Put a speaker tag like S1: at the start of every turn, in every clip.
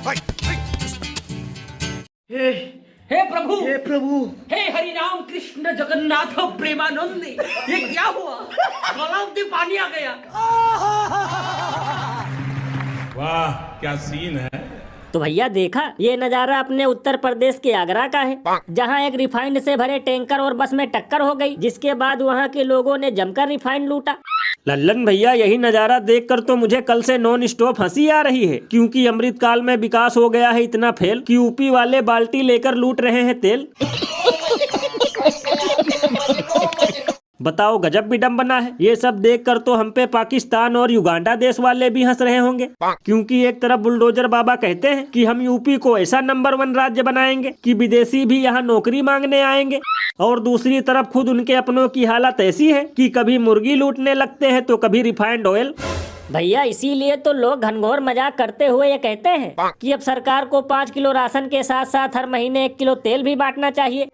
S1: हे हे प्रभु,
S2: हे प्रभु,
S1: हे हरि राम कृष्ण जगन्नाथ प्रेमानंद, ये क्या हुआ? गलाव से पानी आ गया।
S3: वाह क्या सीन है।
S4: तो भैया देखा, ये नज़ारा अपने उत्तर प्रदेश के आगरा का है, जहां एक रिफाइंड से भरे टैंकर और बस में टक्कर हो गई, जिसके बाद वहां के लोगों ने जमकर रिफाइंड लूटा।
S5: लल्लन भैया, यही नज़ारा देखकर तो मुझे कल से नॉन स्टॉप हंसी आ रही है, क्योंकि अमृतकाल में विकास हो गया है इतना फेल कि यूपी वाले बाल्टी लेकर लूट रहे हैं तेल। बताओ, गजब विडंबना है। ये सब देखकर तो हम पे पाकिस्तान और युगांडा देश वाले भी हंस रहे होंगे, क्योंकि एक तरफ बुलडोजर बाबा कहते हैं कि हम यूपी को ऐसा नंबर 1 राज्य बनाएंगे कि विदेशी भी यहाँ नौकरी मांगने आएंगे, और दूसरी तरफ खुद उनके अपनों की हालत ऐसी है कि कभी मुर्गी लूटने लगते हैं तो कभी रिफाइंड ऑयल।
S4: भैया इसीलिए तो लोग घनघोर मजाक करते हुए ये कहते हैं कि अब सरकार को 5 किलो राशन के साथ साथ हर महीने 1 किलो तेल भी बांटना चाहिए।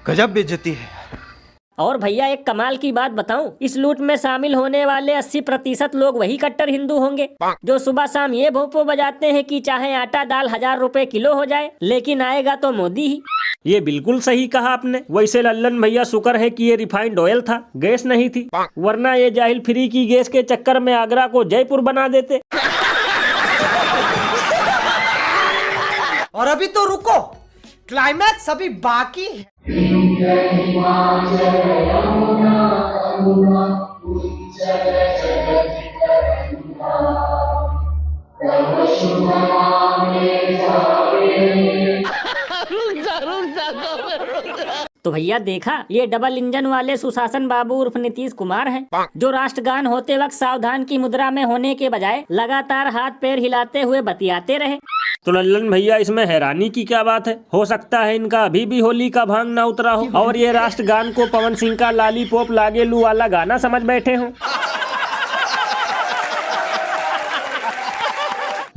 S2: गजब बेइज्जती है।
S4: और भैया एक कमाल की बात बताऊं, इस लूट में शामिल होने वाले 80% लोग वही कट्टर हिंदू होंगे जो सुबह शाम ये भोंपो बजाते हैं कि चाहे आटा दाल 1000 रुपए किलो हो जाए, लेकिन आएगा तो मोदी ही।
S5: ये बिल्कुल सही कहा आपने। वैसे लल्लन भैया शुक्र है कि ये रिफाइंड ऑयल था, गैस नहीं थी, वरना ये जाहिल फ्री की गैस के चक्कर में आगरा को जयपुर बना देते।
S2: और अभी तो रुको, क्लाइमैक्स अभी बाकी है।
S4: तो भैया देखा, ये डबल इंजन वाले सुशासन बाबू उर्फ नीतीश कुमार हैं, जो राष्ट्रगान होते वक्त सावधान की मुद्रा में होने के बजाय लगातार हाथ पैर हिलाते हुए बतियाते रहे।
S5: तो लल्लन भैया, इसमें हैरानी की क्या बात है? हो सकता है इनका अभी भी होली का भांग ना उतरा हो और ये राष्ट्रगान को पवन सिंह का लालीपॉप लागेलू वाला गाना समझ बैठे हों।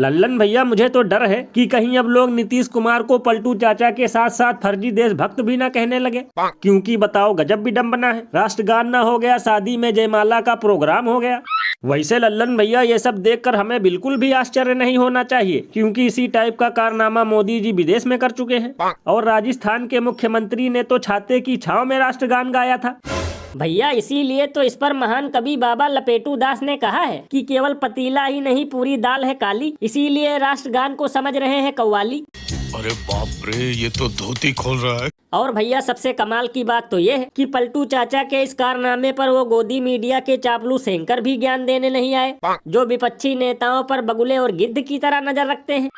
S5: लल्लन भैया, मुझे तो डर है कि कहीं अब लोग नीतीश कुमार को पलटू चाचा के साथ साथ फर्जी देशभक्त भी ना कहने लगे, क्योंकि बताओ गजब विडंबना है। राष्ट्रगान ना हो गया, शादी में जयमाला का प्रोग्राम हो गया। वैसे लल्लन भैया, ये सब देखकर हमें बिल्कुल भी आश्चर्य नहीं होना चाहिए, क्योंकि इसी टाइप का कारनामा मोदी जी विदेश में कर चुके हैं, और राजस्थान के मुख्यमंत्री ने तो छाते की छांव में राष्ट्रगान गाया था।
S4: भैया इसीलिए तो इस पर महान कवि बाबा लपेटू दास ने कहा है कि केवल पतीला ही नहीं पूरी दाल है काली, इसीलिए राष्ट्रगान को समझ रहे हैं कव्वाली।
S3: अरे बाप रे, ये तो धोती खोल रहा है।
S4: और भैया सबसे कमाल की बात तो ये है कि पलटू चाचा के इस कारनामे पर वो गोदी मीडिया के चापलूस एंकर भी ज्ञान देने नहीं आए, जो विपक्षी नेताओं पर बगुले और गिद्ध की तरह नजर रखते हैं।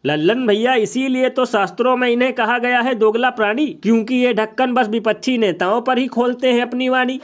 S5: लल्लन भैया, इसीलिए तो शास्त्रों में इन्हें कहा गया है दोगला प्राणी, क्योंकि ये ढक्कन बस विपक्षी नेताओं पर ही खोलते हैं अपनी वाणी।